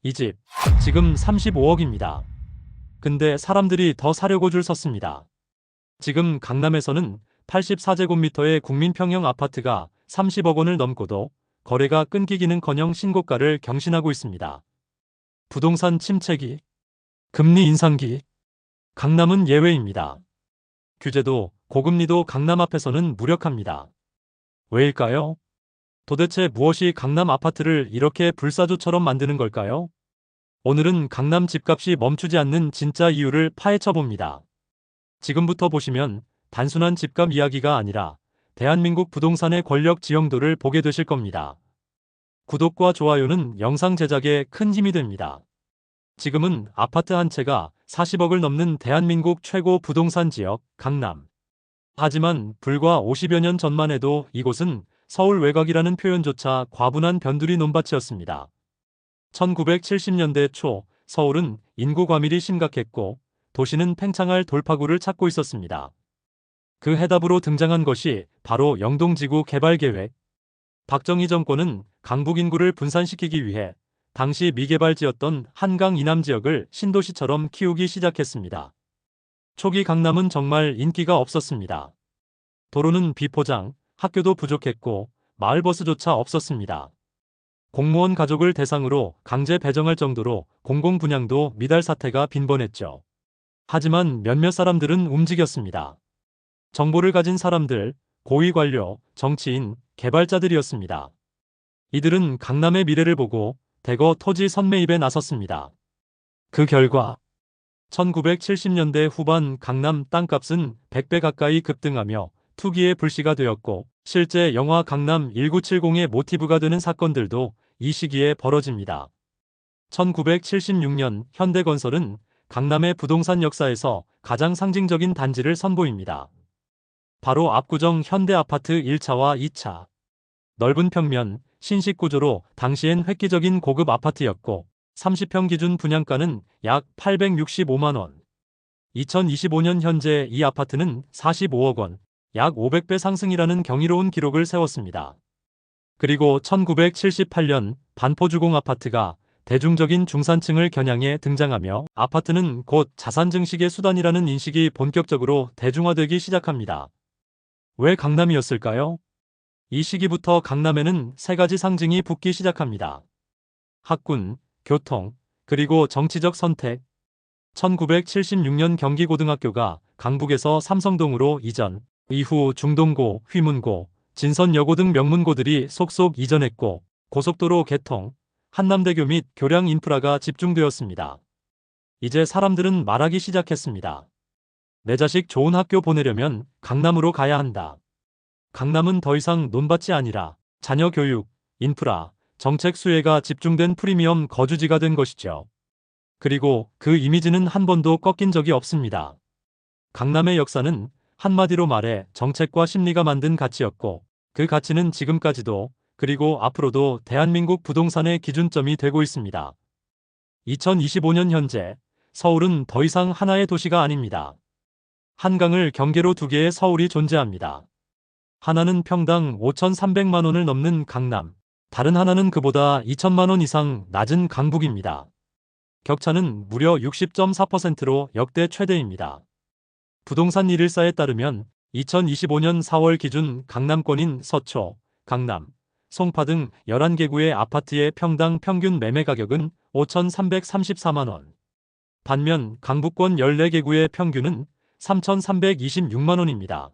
이 집, 지금 35억입니다. 근데 사람들이 더 사려고 줄 섰습니다. 지금 강남에서는 84제곱미터의 국민평형 아파트가 30억 원을 넘고도 거래가 끊기기는커녕 신고가를 경신하고 있습니다. 부동산 침체기, 금리 인상기, 강남은 예외입니다. 규제도 고금리도 강남 앞에서는 무력합니다. 왜일까요? 도대체 무엇이 강남 아파트를 이렇게 불사조처럼 만드는 걸까요? 오늘은 강남 집값이 멈추지 않는 진짜 이유를 파헤쳐 봅니다. 지금부터 보시면 단순한 집값 이야기가 아니라 대한민국 부동산의 권력 지형도를 보게 되실 겁니다. 구독과 좋아요는 영상 제작에 큰 힘이 됩니다. 지금은 아파트 한 채가 40억을 넘는 대한민국 최고 부동산 지역 강남. 하지만 불과 50여 년 전만 해도 이곳은 서울 외곽이라는 표현조차 과분한 변두리 논밭이었습니다. 1970년대 초 서울은 인구 과밀이 심각했고 도시는 팽창할 돌파구를 찾고 있었습니다. 그 해답으로 등장한 것이 바로 영동지구 개발계획. 박정희 정권은 강북 인구를 분산시키기 위해 당시 미개발지였던 한강 이남 지역을 신도시처럼 키우기 시작했습니다. 초기 강남은 정말 인기가 없었습니다. 도로는 비포장, 학교도 부족했고 마을버스조차 없었습니다. 공무원 가족을 대상으로 강제 배정할 정도로 공공분양도 미달 사태가 빈번했죠. 하지만 몇몇 사람들은 움직였습니다. 정보를 가진 사람들, 고위 관료, 정치인, 개발자들이었습니다. 이들은 강남의 미래를 보고 대거 토지 선매입에 나섰습니다. 그 결과 1970년대 후반 강남 땅값은 100배 가까이 급등하며 투기의 불씨가 되었고 실제 영화 강남 1970의 모티브가 되는 사건들도 이 시기에 벌어집니다. 1976년 현대건설은 강남의 부동산 역사에서 가장 상징적인 단지를 선보입니다. 바로 압구정 현대아파트 1차와 2차. 넓은 평면, 신식 구조로 당시엔 획기적인 고급 아파트였고 30평 기준 분양가는 약 865만 원. 2025년 현재 이 아파트는 45억 원, 약 500배 상승이라는 경이로운 기록을 세웠습니다. 그리고 1978년 반포주공 아파트가 대중적인 중산층을 겨냥해 등장하며 아파트는 곧 자산 증식의 수단이라는 인식이 본격적으로 대중화되기 시작합니다. 왜 강남이었을까요? 이 시기부터 강남에는 세 가지 상징이 붙기 시작합니다. 학군, 교통, 그리고 정치적 선택. 1976년 경기고등학교가 강북에서 삼성동으로 이전, 이후 중동고, 휘문고, 진선여고 등 명문고들이 속속 이전했고 고속도로 개통, 한남대교 및 교량 인프라가 집중되었습니다. 이제 사람들은 말하기 시작했습니다. 내 자식 좋은 학교 보내려면 강남으로 가야 한다. 강남은 더 이상 논밭이 아니라 자녀 교육, 인프라, 정책 수혜가 집중된 프리미엄 거주지가 된 것이죠. 그리고 그 이미지는 한 번도 꺾인 적이 없습니다. 강남의 역사는 한마디로 말해 정책과 심리가 만든 가치였고 그 가치는 지금까지도 그리고 앞으로도 대한민국 부동산의 기준점이 되고 있습니다. 2025년 현재 서울은 더 이상 하나의 도시가 아닙니다. 한강을 경계로 두 개의 서울이 존재합니다. 하나는 평당 5,300만 원을 넘는 강남, 다른 하나는 그보다 2천만 원 이상 낮은 강북입니다. 격차는 무려 60.4%로 역대 최대입니다. 부동산 114에 따르면 2025년 4월 기준 강남권인 서초, 강남, 송파 등 11개구의 아파트의 평당 평균 매매 가격은 5,334만 원. 반면 강북권 14개구의 평균은 3,326만 원입니다.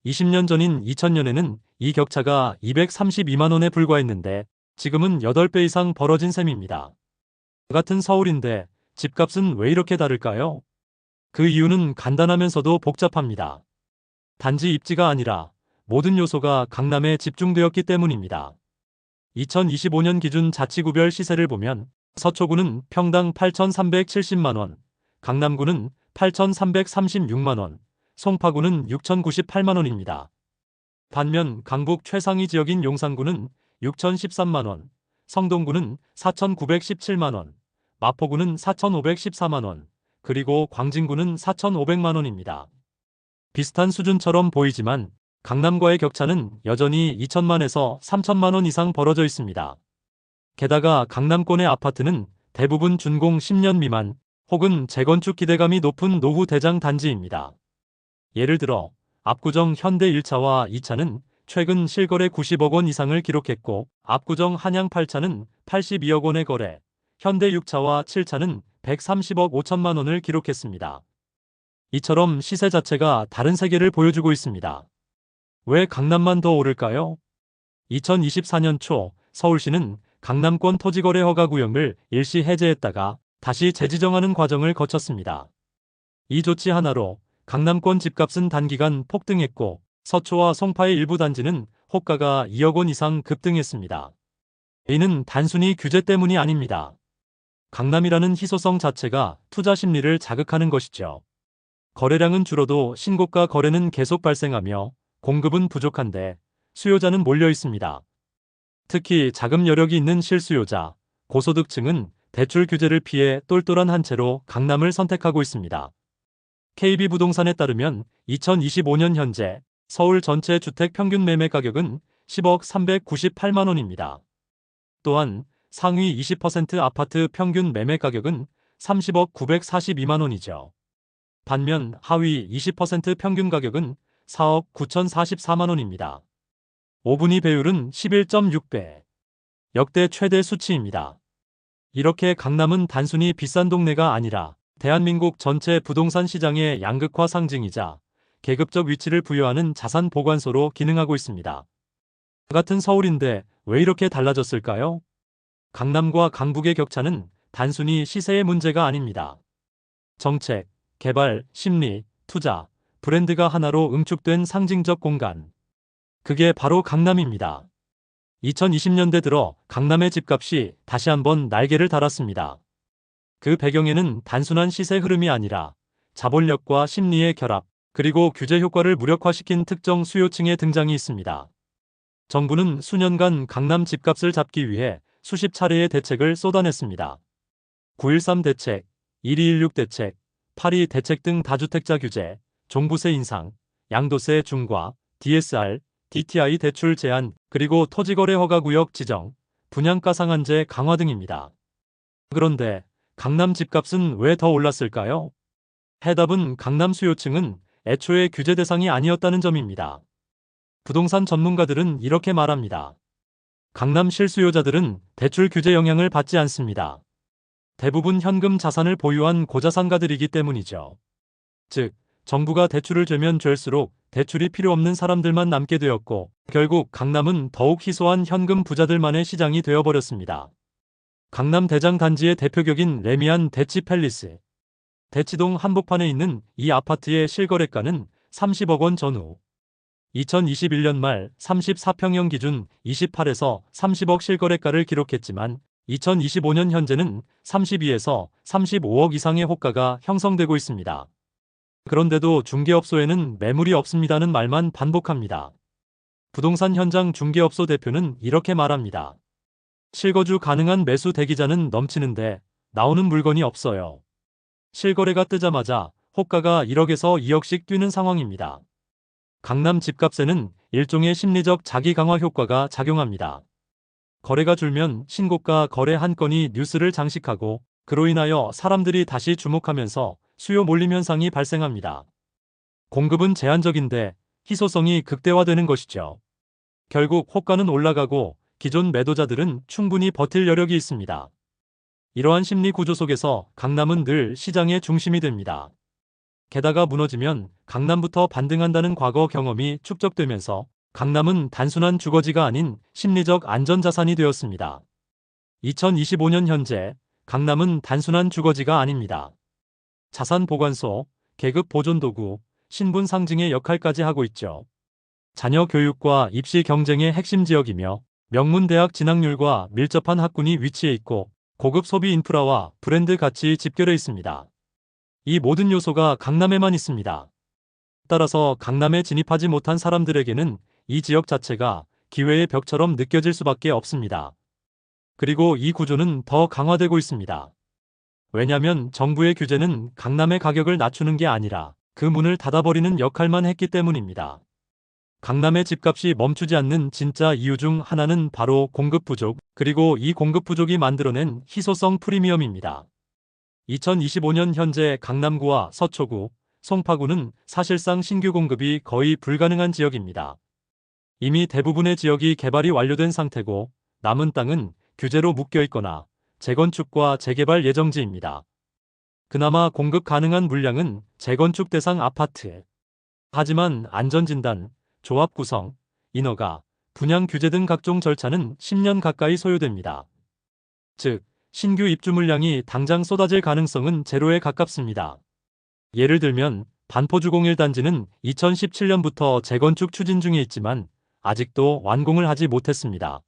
20년 전인 2000년에는 이 격차가 232만 원에 불과했는데 지금은 8배 이상 벌어진 셈입니다. 같은 서울인데 집값은 왜 이렇게 다를까요? 그 이유는 간단하면서도 복잡합니다. 단지 입지가 아니라 모든 요소가 강남에 집중되었기 때문입니다. 2025년 기준 자치구별 시세를 보면 서초구는 평당 8,370만 원, 강남구는 8,336만 원, 송파구는 6,098만 원입니다. 반면 강북 최상위 지역인 용산구는 6,013만 원, 성동구는 4,917만 원, 마포구는 4,514만 원, 그리고 광진구는 4,500만 원입니다. 비슷한 수준처럼 보이지만 강남과의 격차는 여전히 2천만에서 3천만 원 이상 벌어져 있습니다. 게다가 강남권의 아파트는 대부분 준공 10년 미만 혹은 재건축 기대감이 높은 노후 대장 단지입니다. 예를 들어 압구정 현대 1차와 2차는 최근 실거래 90억 원 이상을 기록했고 압구정 한양 8차는 82억 원의 거래, 현대 6차와 7차는 130억 5천만 원을 기록했습니다. 이처럼 시세 자체가 다른 세계를 보여주고 있습니다. 왜 강남만 더 오를까요? 2024년 초 서울시는 강남권 토지거래 허가 구역을 일시 해제했다가 다시 재지정하는 과정을 거쳤습니다. 이 조치 하나로 강남권 집값은 단기간 폭등했고 서초와 송파의 일부 단지는 호가가 2억 원 이상 급등했습니다. 이는 단순히 규제 때문이 아닙니다. 강남이라는 희소성 자체가 투자 심리를 자극하는 것이죠. 거래량은 줄어도 신고가 거래는 계속 발생하며 공급은 부족한데 수요자는 몰려 있습니다. 특히 자금 여력이 있는 실수요자, 고소득층은 대출 규제를 피해 똘똘한 한 채로 강남을 선택하고 있습니다. KB부동산에 따르면 2025년 현재 서울 전체 주택 평균 매매 가격은 10억 398만 원입니다. 또한 상위 20% 아파트 평균 매매 가격은 30억 942만 원이죠. 반면 하위 20% 평균 가격은 4억 9,044만 원입니다. 5분위 배율은 11.6배. 역대 최대 수치입니다. 이렇게 강남은 단순히 비싼 동네가 아니라 대한민국 전체 부동산 시장의 양극화 상징이자 계급적 위치를 부여하는 자산 보관소로 기능하고 있습니다. 같은 서울인데 왜 이렇게 달라졌을까요? 강남과 강북의 격차는 단순히 시세의 문제가 아닙니다. 정책, 개발, 심리, 투자, 브랜드가 하나로 응축된 상징적 공간. 그게 바로 강남입니다. 2020년대 들어 강남의 집값이 다시 한번 날개를 달았습니다. 그 배경에는 단순한 시세 흐름이 아니라 자본력과 심리의 결합, 그리고 규제 효과를 무력화시킨 특정 수요층의 등장이 있습니다. 정부는 수년간 강남 집값을 잡기 위해 수십 차례의 대책을 쏟아냈습니다. 9.13 대책, 12.16 대책, 8.2 대책 등 다주택자 규제, 종부세 인상, 양도세 중과, DSR, DTI 대출 제한, 그리고 토지거래 허가구역 지정, 분양가 상한제 강화 등입니다. 그런데 강남 집값은 왜 더 올랐을까요? 해답은 강남 수요층은 애초에 규제 대상이 아니었다는 점입니다. 부동산 전문가들은 이렇게 말합니다. 강남 실수요자들은 대출 규제 영향을 받지 않습니다. 대부분 현금 자산을 보유한 고자산가들이기 때문이죠. 즉, 정부가 대출을 죄면 죄일수록 대출이 필요 없는 사람들만 남게 되었고 결국 강남은 더욱 희소한 현금 부자들만의 시장이 되어버렸습니다. 강남 대장 단지의 대표격인 레미안 대치 팰리스. 대치동 한복판에 있는 이 아파트의 실거래가는 30억 원 전후. 2021년 말 34평형 기준 28에서 30억 실거래가를 기록했지만 2025년 현재는 32에서 35억 이상의 호가가 형성되고 있습니다. 그런데도 중개업소에는 매물이 없습니다는 말만 반복합니다. 부동산 현장 중개업소 대표는 이렇게 말합니다. 실거주 가능한 매수 대기자는 넘치는데 나오는 물건이 없어요. 실거래가 뜨자마자 호가가 1억에서 2억씩 뛰는 상황입니다. 강남 집값에는 일종의 심리적 자기 강화 효과가 작용합니다. 거래가 줄면 신고가 거래 한 건이 뉴스를 장식하고 그로 인하여 사람들이 다시 주목하면서 수요 몰림 현상이 발생합니다. 공급은 제한적인데 희소성이 극대화되는 것이죠. 결국 호가는 올라가고 기존 매도자들은 충분히 버틸 여력이 있습니다. 이러한 심리 구조 속에서 강남은 늘 시장의 중심이 됩니다. 게다가 무너지면 강남부터 반등한다는 과거 경험이 축적되면서 강남은 단순한 주거지가 아닌 심리적 안전자산이 되었습니다. 2025년 현재 강남은 단순한 주거지가 아닙니다. 자산 보관소, 계급 보존도구, 신분 상징의 역할까지 하고 있죠. 자녀 교육과 입시 경쟁의 핵심 지역이며 명문대학 진학률과 밀접한 학군이 위치해 있고 고급 소비 인프라와 브랜드 가치 집결해 있습니다. 이 모든 요소가 강남에만 있습니다. 따라서 강남에 진입하지 못한 사람들에게는 이 지역 자체가 기회의 벽처럼 느껴질 수밖에 없습니다. 그리고 이 구조는 더 강화되고 있습니다. 왜냐하면 정부의 규제는 강남의 가격을 낮추는 게 아니라 그 문을 닫아버리는 역할만 했기 때문입니다. 강남의 집값이 멈추지 않는 진짜 이유 중 하나는 바로 공급 부족, 그리고 이 공급 부족이 만들어낸 희소성 프리미엄입니다. 2025년 현재 강남구와 서초구, 송파구는 사실상 신규 공급이 거의 불가능한 지역입니다. 이미 대부분의 지역이 개발이 완료된 상태고 남은 땅은 규제로 묶여 있거나 재건축과 재개발 예정지입니다. 그나마 공급 가능한 물량은 재건축 대상 아파트. 하지만 안전진단, 조합 구성, 인허가, 분양 규제 등 각종 절차는 10년 가까이 소요됩니다. 즉, 신규 입주 물량이 당장 쏟아질 가능성은 제로에 가깝습니다. 예를 들면 반포주공 1단지는 2017년부터 재건축 추진 중에 있지만 아직도 완공을 하지 못했습니다.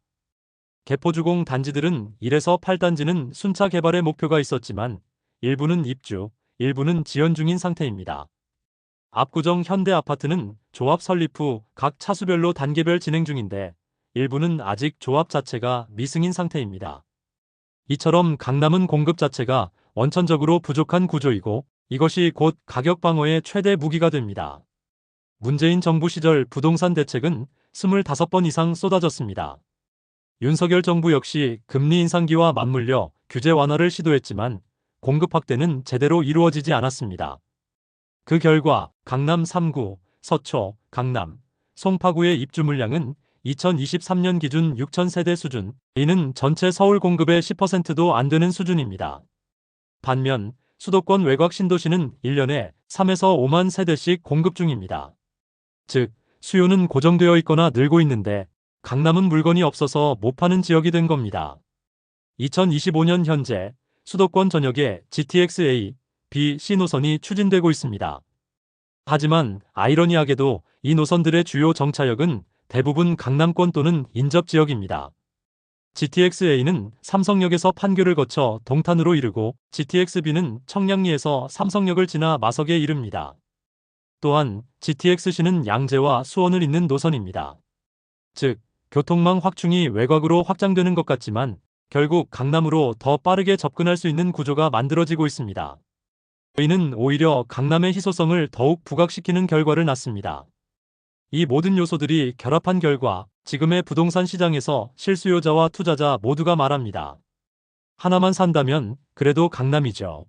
개포주공 단지들은 1에서 8단지는 순차 개발의 목표가 있었지만 일부는 입주, 일부는 지연 중인 상태입니다. 압구정 현대아파트는 조합 설립 후 각 차수별로 단계별 진행 중인데 일부는 아직 조합 자체가 미승인 상태입니다. 이처럼 강남은 공급 자체가 원천적으로 부족한 구조이고 이것이 곧 가격 방어의 최대 무기가 됩니다. 문재인 정부 시절 부동산 대책은 25번 이상 쏟아졌습니다. 윤석열 정부 역시 금리 인상기와 맞물려 규제 완화를 시도했지만 공급 확대는 제대로 이루어지지 않았습니다. 그 결과 강남 3구, 서초, 강남, 송파구의 입주 물량은 2023년 기준 6,000세대 수준, 이는 전체 서울 공급의 10%도 안 되는 수준입니다. 반면 수도권 외곽 신도시는 1년에 3에서 5만 세대씩 공급 중입니다. 즉, 수요는 고정되어 있거나 늘고 있는데 강남은 물건이 없어서 못 파는 지역이 된 겁니다. 2025년 현재 수도권 전역에 GTX-A, B, C 노선이 추진되고 있습니다. 하지만 아이러니하게도 이 노선들의 주요 정차역은 대부분 강남권 또는 인접 지역입니다. GTX-A는 삼성역에서 판교를 거쳐 동탄으로 이르고 GTX-B는 청량리에서 삼성역을 지나 마석에 이릅니다. 또한 GTX-C는 양재와 수원을 잇는 노선입니다. 즉, 교통망 확충이 외곽으로 확장되는 것 같지만 결국 강남으로 더 빠르게 접근할 수 있는 구조가 만들어지고 있습니다. 이는 오히려 강남의 희소성을 더욱 부각시키는 결과를 낳습니다. 이 모든 요소들이 결합한 결과 지금의 부동산 시장에서 실수요자와 투자자 모두가 말합니다. 하나만 산다면 그래도 강남이죠.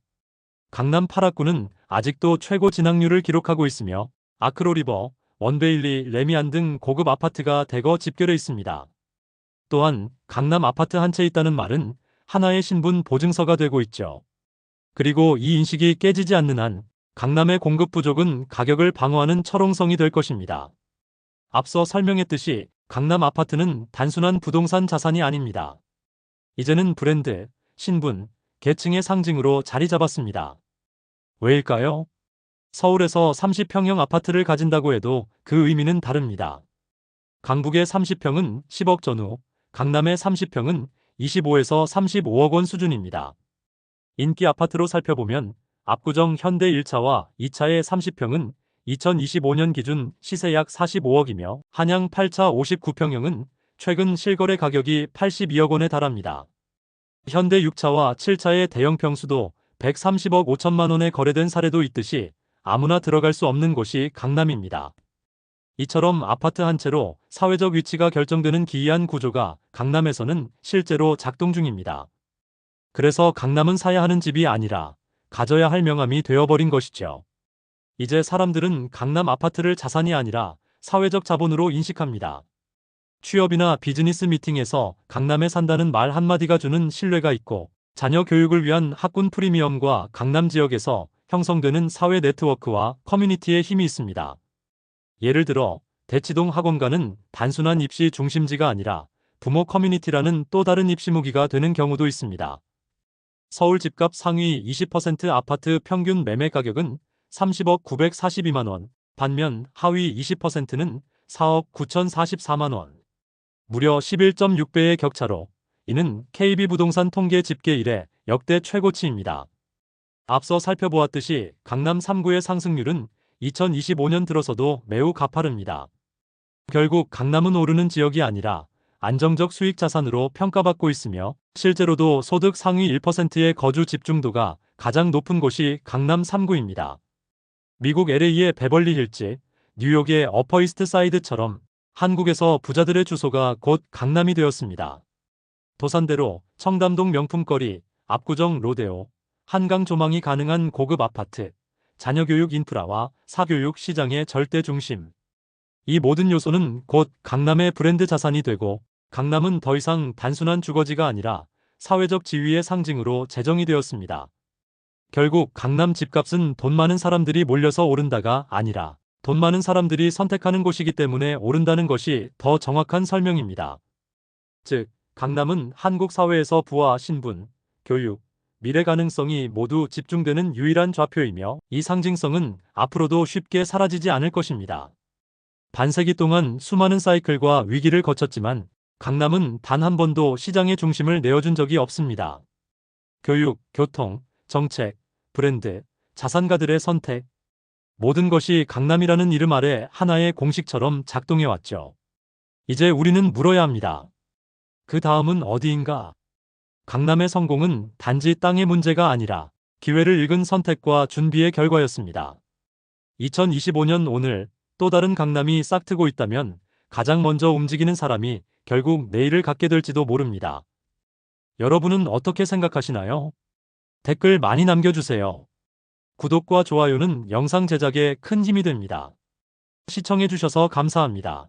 강남 8학구는 아직도 최고 진학률을 기록하고 있으며 아크로리버, 원베일리, 레미안 등 고급 아파트가 대거 집결해 있습니다. 또한 강남 아파트 한 채 있다는 말은 하나의 신분 보증서가 되고 있죠. 그리고 이 인식이 깨지지 않는 한 강남의 공급 부족은 가격을 방어하는 철옹성이 될 것입니다. 앞서 설명했듯이 강남 아파트는 단순한 부동산 자산이 아닙니다. 이제는 브랜드, 신분, 계층의 상징으로 자리 잡았습니다. 왜일까요? 서울에서 30평형 아파트를 가진다고 해도 그 의미는 다릅니다. 강북의 30평은 10억 전후, 강남의 30평은 25에서 35억 원 수준입니다. 인기 아파트로 살펴보면 압구정 현대 1차와 2차의 30평은 2025년 기준 시세 약 45억이며 한양 8차 59평형은 최근 실거래 가격이 82억 원에 달합니다. 현대 6차와 7차의 대형 평수도 130억 5천만 원에 거래된 사례도 있듯이 아무나 들어갈 수 없는 곳이 강남입니다. 이처럼 아파트 한 채로 사회적 위치가 결정되는 기이한 구조가 강남에서는 실제로 작동 중입니다. 그래서 강남은 사야 하는 집이 아니라 가져야 할 명함이 되어버린 것이죠. 이제 사람들은 강남 아파트를 자산이 아니라 사회적 자본으로 인식합니다. 취업이나 비즈니스 미팅에서 강남에 산다는 말 한마디가 주는 신뢰가 있고 자녀 교육을 위한 학군 프리미엄과 강남 지역에서 형성되는 사회 네트워크와 커뮤니티의 힘이 있습니다. 예를 들어 대치동 학원가는 단순한 입시 중심지가 아니라 부모 커뮤니티라는 또 다른 입시 무기가 되는 경우도 있습니다. 서울 집값 상위 20% 아파트 평균 매매 가격은 30억 942만 원, 반면 하위 20%는 4억 9,044만 원. 무려 11.6배의 격차로 이는 KB부동산 통계 집계 이래 역대 최고치입니다. 앞서 살펴보았듯이 강남 3구의 상승률은 2025년 들어서도 매우 가파릅니다. 결국 강남은 오르는 지역이 아니라 안정적 수익 자산으로 평가받고 있으며 실제로도 소득 상위 1%의 거주 집중도가 가장 높은 곳이 강남 3구입니다. 미국 LA의 베벌리 힐즈, 뉴욕의 어퍼이스트 사이드처럼 한국에서 부자들의 주소가 곧 강남이 되었습니다. 도산대로, 청담동 명품거리, 압구정 로데오, 한강 조망이 가능한 고급 아파트, 자녀교육 인프라와 사교육 시장의 절대 중심. 이 모든 요소는 곧 강남의 브랜드 자산이 되고, 강남은 더 이상 단순한 주거지가 아니라 사회적 지위의 상징으로 제정이 되었습니다. 결국 강남 집값은 돈 많은 사람들이 몰려서 오른다가 아니라 돈 많은 사람들이 선택하는 곳이기 때문에 오른다는 것이 더 정확한 설명입니다. 즉, 강남은 한국 사회에서 부와 신분, 교육, 미래 가능성이 모두 집중되는 유일한 좌표이며 이 상징성은 앞으로도 쉽게 사라지지 않을 것입니다. 반세기 동안 수많은 사이클과 위기를 거쳤지만 강남은 단 한 번도 시장의 중심을 내어준 적이 없습니다. 교육, 교통, 정책, 브랜드, 자산가들의 선택, 모든 것이 강남이라는 이름 아래 하나의 공식처럼 작동해왔죠. 이제 우리는 물어야 합니다. 그 다음은 어디인가? 강남의 성공은 단지 땅의 문제가 아니라 기회를 읽은 선택과 준비의 결과였습니다. 2025년 오늘 또 다른 강남이 싹트고 있다면 가장 먼저 움직이는 사람이 결국 내일을 갖게 될지도 모릅니다. 여러분은 어떻게 생각하시나요? 댓글 많이 남겨주세요. 구독과 좋아요는 영상 제작에 큰 힘이 됩니다. 시청해주셔서 감사합니다.